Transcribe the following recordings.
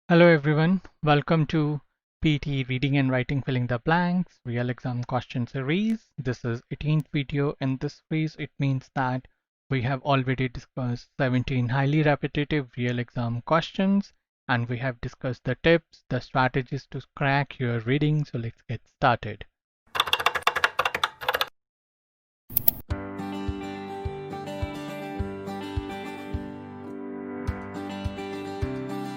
Hello everyone, welcome to PTE Reading and Writing Filling the Blanks Real Exam Question Series. This is 18th video in this series. It means that we have already discussed 17 highly repetitive real exam questions and we have discussed the tips, the strategies to crack your reading. So let's get started.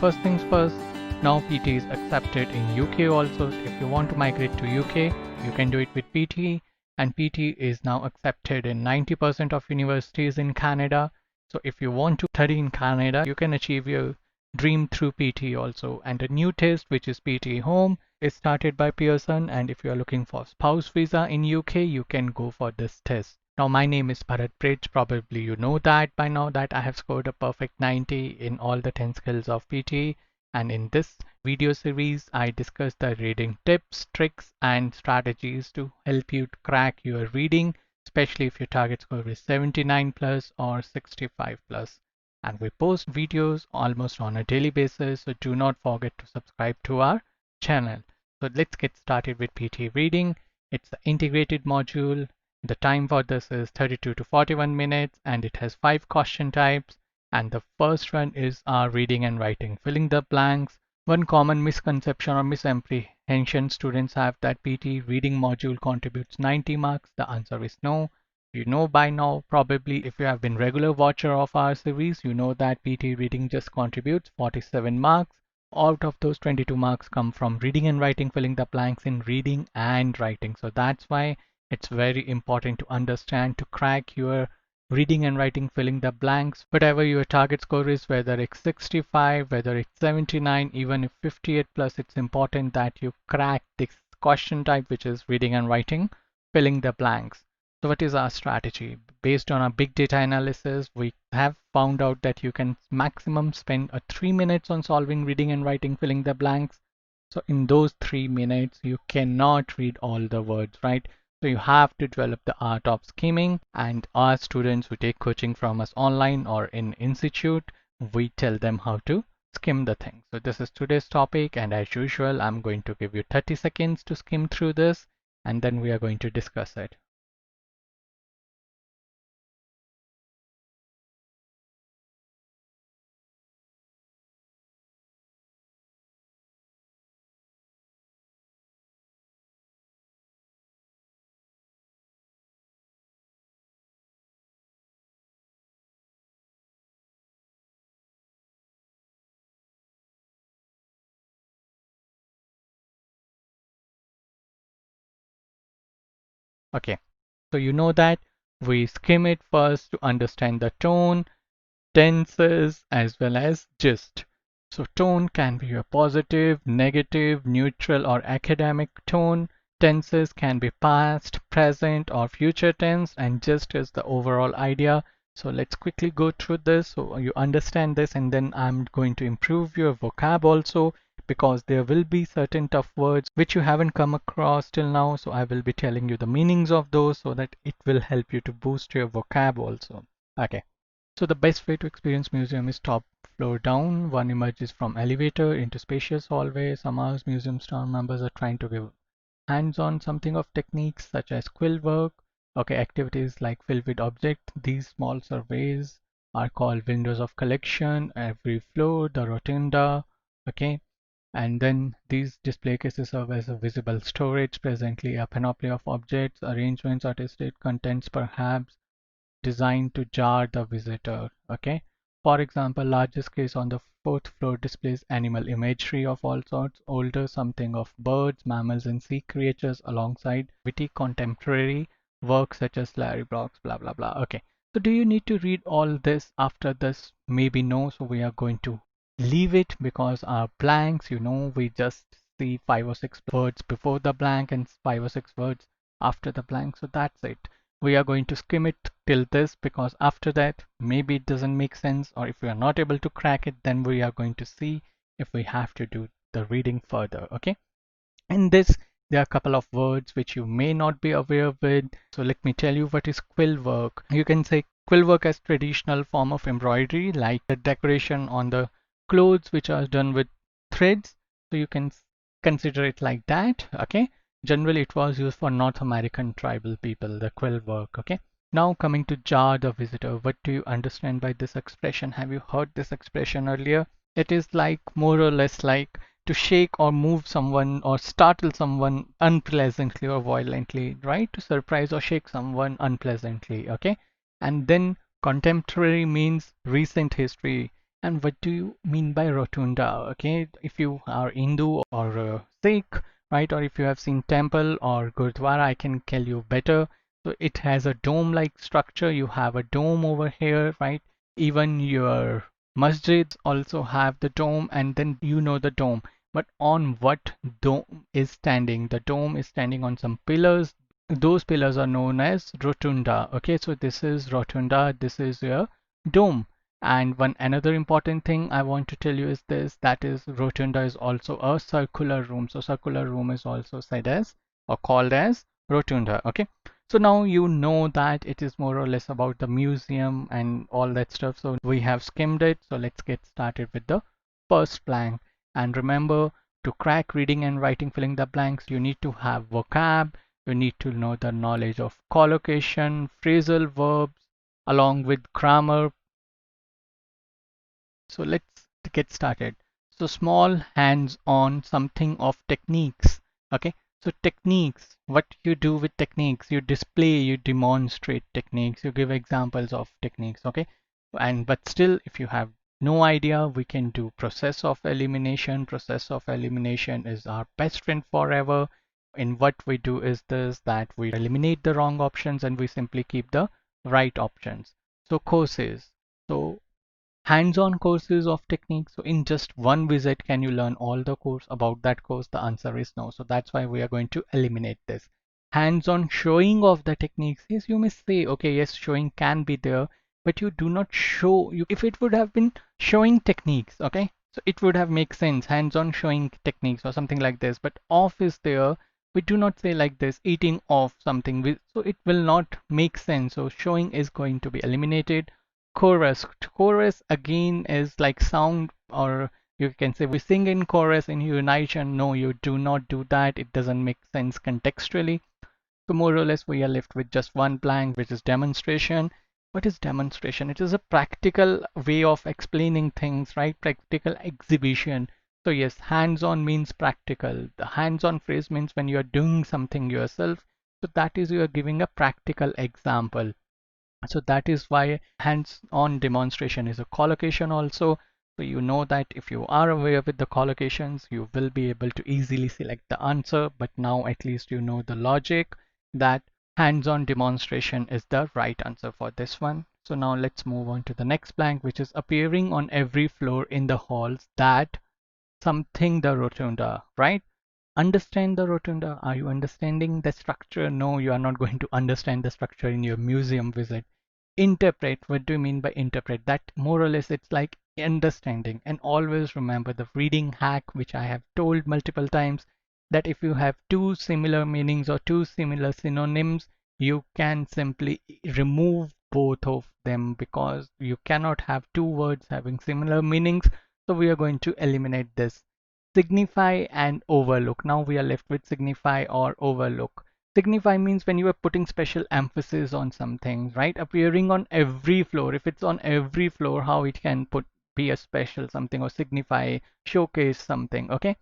First things first, now PTE is accepted in UK also. So if you want to migrate to UK, you can do it with PTE, and PTE is now accepted in 90% of universities in Canada. So if you want to study in Canada, you can achieve your dream through PTE also. And a new test, which is PTE Home, is started by Pearson, and if you are looking for spouse visa in UK, you can go for this test. Now my name is Bhrat Brij. Probably you know that by now that I have scored a perfect 90 in all the 10 skills of PTE, and in this video series I discuss the reading tips, tricks and strategies to help you crack your reading, especially if your target score is 79 plus or 65 plus. And we post videos almost on a daily basis, so do not forget to subscribe to our channel. So let's get started with PTE reading. It's the integrated module. The time for this is 32 to 41 minutes and it has 5 question types. And the first one is our reading and writing, filling the blanks. One common misconception or misapprehension students have that PTE reading module contributes 90 marks. The answer is no. You know by now, probably if you have been regular watcher of our series, you know that PTE reading just contributes 47 marks. Out of those, 22 marks come from reading and writing, filling the blanks in reading and writing. So that's why it's very important to understand to crack your reading and writing, filling the blanks, whatever your target score is, whether it's 65, whether it's 79, even if 58 plus, it's important that you crack this question type, which is reading and writing, filling the blanks. So what is our strategy? Based on our big data analysis, we have found out that you can maximum spend 3 minutes on solving reading and writing, filling the blanks. So in those 3 minutes, you cannot read all the words, right? So you have to develop the art of skimming, and our students who take coaching from us online or in institute, we tell them how to skim the thing. So this is today's topic, and as usual, I'm going to give you 30 seconds to skim through this, and then we are going to discuss it. Okay, so you know that we skim it first to understand the tone, tenses, as well as gist. So tone can be a positive, negative, neutral, or academic tone. Tenses can be past, present, or future tense, and gist is the overall idea. So let's quickly go through this so you understand this, and then I'm going to improve your vocab also, because there will be certain tough words which you haven't come across till now. So I will be telling you the meanings of those so that it will help you to boost your vocab also. Okay. So the best way to experience museum is top floor down. One emerges from elevator into spacious hallway. Some hours museum staff members are trying to give hands-on something of techniques such as quill work. Okay, activities like fill with object. These small surveys are called windows of collection. Every floor, the rotunda. Okay, and then these display cases serve as a visible storage. Presently, a panoply of objects, arrangements, artistic contents, perhaps designed to jar the visitor. Okay. For example, largest case on the fourth floor displays animal imagery of all sorts, older something of birds, mammals, and sea creatures alongside witty contemporary works such as Larry Block's blah blah blah. Okay. So do you need to read all this after this? Maybe no. So we are going to leave it because our blanks, we just see 5 or 6 words before the blank and 5 or 6 words after the blank. So that's it. We are going to skim it till this because after that maybe it doesn't make sense, or if we are not able to crack it, then we are going to see if we have to do the reading further. Okay, in this there are a couple of words which you may not be aware with. So let me tell you what is quill work. You can say quill work as traditional form of embroidery, like the decoration on the clothes which are done with threads. So you can consider it like that. Okay. Generally, it was used for North American tribal people, the quill work. Okay. Now coming to jar the visitor. What do you understand by this expression? Have you heard this expression earlier? It is like more or less like to shake or move someone or startle someone unpleasantly or violently, right? To surprise or shake someone unpleasantly. Okay. And then contemporary means recent history. And what do you mean by rotunda? Okay, if you are Hindu or Sikh, right, or if you have seen temple or Gurdwara, I can tell you better. So it has a dome-like structure. You have a dome over here, right? Even your masjids also have the dome, and then you know the dome. But on what dome is standing? The dome is standing on some pillars. Those pillars are known as rotunda. Okay, so this is rotunda. This is your dome. And one another important thing I want to tell you is this, that is rotunda is also a circular room. So circular room is also said as or called as rotunda. Okay. So now you know that it is more or less about the museum and all that stuff. So we have skimmed it. So let's get started with the first blank. And remember, to crack reading and writing filling the blanks, you need to have vocab. You need to know the knowledge of collocation, phrasal verbs, along with grammar. So let's get started. So small hands on something of techniques. Okay. So techniques, what you do with techniques, you display, you demonstrate techniques, you give examples of techniques. Okay. And but still, if you have no idea, we can do process of elimination. Process of elimination is our best friend forever. And what we do is this, that we eliminate the wrong options and we simply keep the right options. So courses. So hands-on courses of techniques. So in just one visit, can you learn all the course about that course? The answer is no. So that's why we are going to eliminate this. Hands-on showing of the techniques. Yes, you may say, okay, yes, showing can be there, but you do not show. If it would have been showing techniques, okay, so it would have make sense. Hands-on showing techniques or something like this. But off is there. We do not say like this, eating off something. So it will not make sense. So showing is going to be eliminated. Chorus. Chorus again is like sound, or you can say we sing in chorus in unison. No, you do not do that. It doesn't make sense contextually. So more or less we are left with just one blank, which is demonstration. What is demonstration? It is a practical way of explaining things, right? Practical exhibition. So yes, hands-on means practical. The hands-on phrase means when you are doing something yourself. So that is you are giving a practical example. So that is why hands-on demonstration is a collocation also. So you know that if you are aware with the collocations, you will be able to easily select the answer. But now at least you know the logic that hands-on demonstration is the right answer for this one. So now let's move on to the next blank, which is appearing on every floor in the halls that something the rotunda, right? Understand the rotunda. Are you understanding the structure? No, you are not going to understand the structure in your museum visit. Interpret. What do you mean by interpret? That more or less it's like understanding. And always remember the reading hack, which I have told multiple times, that if you have two similar meanings or two similar synonyms, you can simply remove both of them, because you cannot have two words having similar meanings. So we are going to eliminate this. Signify and overlook. Now we are left with signify or overlook. Signify means when you are putting special emphasis on something, right? Appearing on every floor. If it's on every floor, how it can be a special something or signify, showcase something, okay?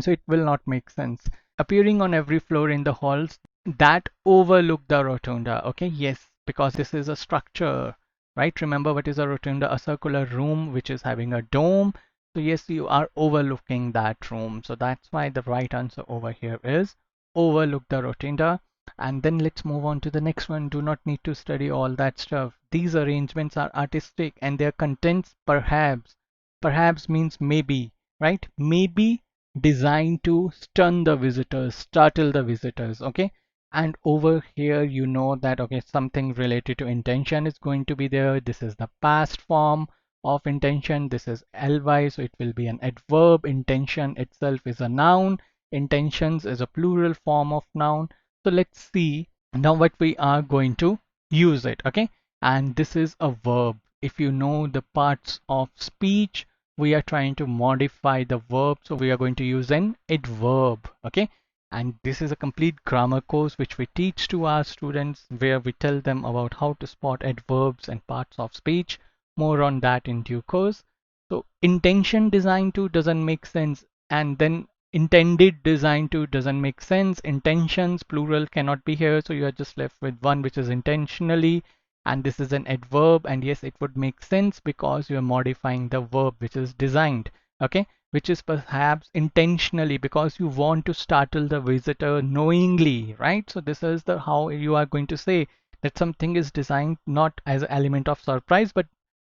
So it will not make sense. Appearing on every floor in the halls that overlook the rotunda. Okay, yes, because this is a structure, right? Remember what is a rotunda? A circular room which is having a dome. So yes, you are overlooking that room. So that's why the right answer over here is overlook the rotunda. And then let's move on to the next one. Do not need to study all that stuff. These arrangements are artistic and their contents perhaps. Perhaps means maybe, right? Maybe designed to stun the visitors, startle the visitors, okay? And over here, you know that, okay, something related to intention is going to be there. This is the past form of intention. This is ly, so it will be an adverb. Intention itself is a noun. Intentions is a plural form of noun. So let's see now what we are going to use it, okay? And this is a verb. If you know the parts of speech, we are trying to modify the verb, so we are going to use an adverb. Okay, and this is a complete grammar course which we teach to our students, where we tell them about how to spot adverbs and parts of speech. More on that in due course. So intention design to doesn't make sense, and then intended design to doesn't make sense. Intentions plural cannot be here, so you are just left with one, which is intentionally, and this is an adverb, and yes, it would make sense because you are modifying the verb which is designed. Okay, which is perhaps intentionally because you want to startle the visitor knowingly, right? So this is the how you are going to say that something is designed not as an element of surprise, but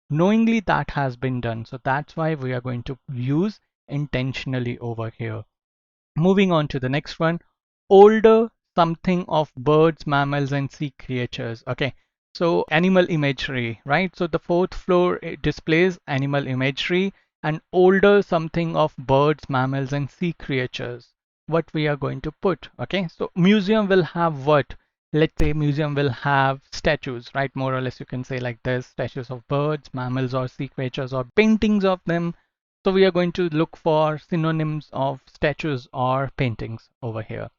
knowingly that has been done. So that's why we are going to use intentionally over here. Moving on to the next one, older something of birds, mammals, and sea creatures. Okay, so animal imagery, right? So the fourth floor displays animal imagery and older something of birds, mammals, and sea creatures. What we are going to put, okay? So museum will have what? Let's say museum will have statues, right? More or less you can say like this, statues of birds, mammals, or sea creatures, or paintings of them. So we are going to look for synonyms of statues or paintings over here.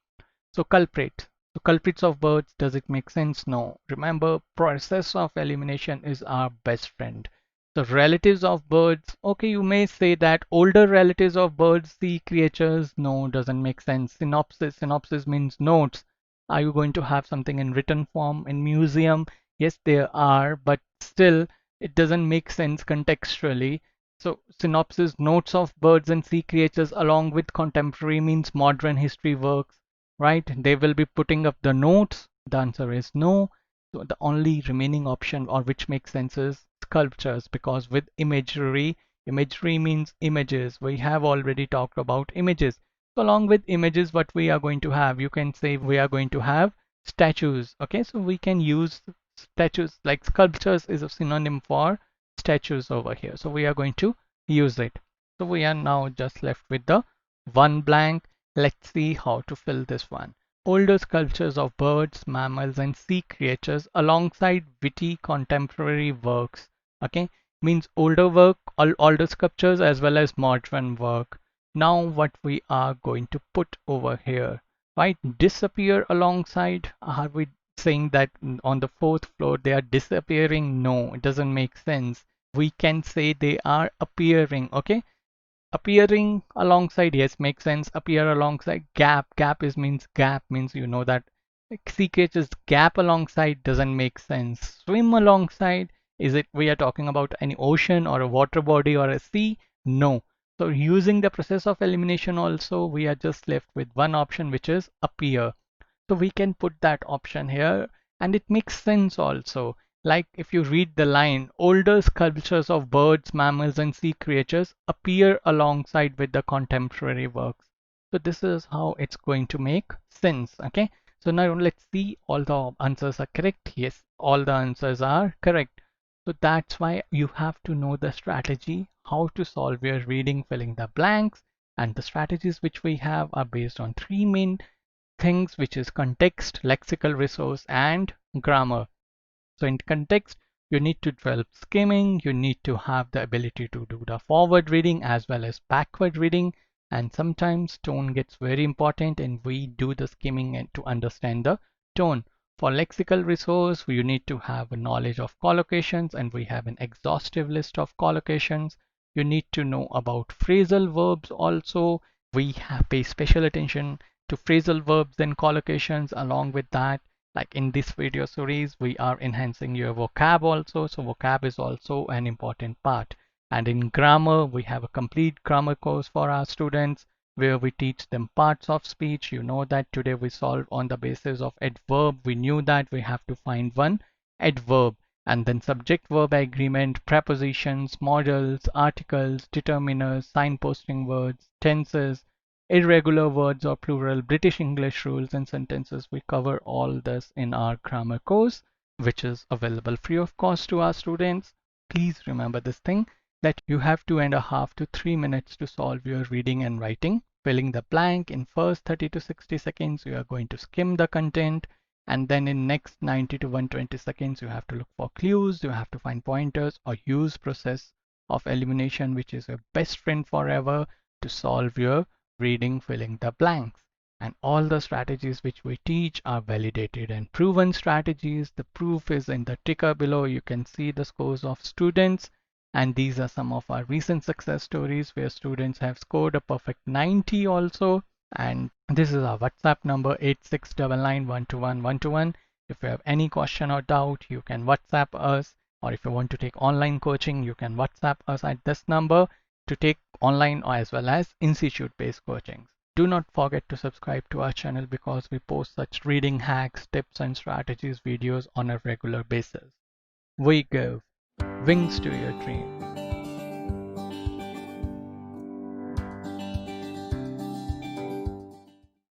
So culprit. So culprits of birds, does it make sense? No. Remember, process of elimination is our best friend. So relatives of birds, okay, you may say that older relatives of birds, sea creatures, no, doesn't make sense. Synopsis, synopsis means notes. Are you going to have something in written form in museum? Yes, there are, but still it doesn't make sense contextually. So synopsis, notes of birds and sea creatures along with contemporary means modern history works, right? They will be putting up the notes. The answer is no. So the only remaining option, or which makes sense, is sculptures, because with imagery, imagery means images. We have already talked about images. So along with images, what we are going to have, you can say we are going to have statues. Okay, so we can use statues, like sculptures is a synonym for statues over here. So we are going to use it. So we are now just left with the one blank. Let's see how to fill this one. Older sculptures of birds, mammals, and sea creatures alongside witty contemporary works. Okay, means older work, older sculptures as well as modern work. Now what we are going to put over here, right? Disappear alongside. Are we saying that on the fourth floor they are disappearing? No, it doesn't make sense. We can say they are appearing. Okay, appearing alongside, yes, makes sense. Appear alongside. Gap is means gap means, you know that, like sea creatures gap alongside doesn't make sense. Swim alongside, is it we are talking about any ocean or a water body or a sea? No. So using the process of elimination also, we are just left with one option, which is appear. So we can put that option here, and it makes sense also. Like if you read the line, older sculptures of birds, mammals, and sea creatures appear alongside with the contemporary works. So this is how it's going to make sense. Okay. So now let's see, all the answers are correct. Yes, all the answers are correct. So that's why you have to know the strategy, how to solve your reading, filling the blanks, and the strategies which we have are based on three main things, which is context, lexical resource, and grammar. So in context, you need to develop skimming, you need to have the ability to do the forward reading as well as backward reading, and sometimes tone gets very important, and we do the skimming and to understand the tone. For lexical resource, you need to have a knowledge of collocations, and we have an exhaustive list of collocations. You need to know about phrasal verbs also. We have pay special attention to phrasal verbs and collocations. Along with that, like in this video series, we are enhancing your vocab also. So vocab is also an important part. And in grammar, we have a complete grammar course for our students where we teach them parts of speech. You know that today we solve on the basis of adverb. We knew that we have to find one adverb, and then subject verb agreement, prepositions, modals, articles, determiners, signposting words, tenses, irregular words or plural, British English rules and sentences. We cover all this in our grammar course, which is available free of cost to our students. Please remember this thing, that you have 2.5 to 3 minutes to solve your reading and writing. Filling the blank in first 30 to 60 seconds, you are going to skim the content, and then in next 90 to 120 seconds, you have to look for clues, you have to find pointers or use process of elimination, which is your best friend forever to solve your reading filling the blanks. And all the strategies which we teach are validated and proven strategies. The proof is in the ticker below. You can see the scores of students. And these are some of our recent success stories where students have scored a perfect 90 also. And this is our WhatsApp number 8699121121. If you have any question or doubt, you can WhatsApp us. Or if you want to take online coaching, you can WhatsApp us at this number to take online as well as institute-based coachings. Do not forget to subscribe to our channel because we post such reading hacks, tips and strategies videos on a regular basis. We give wings to your dream.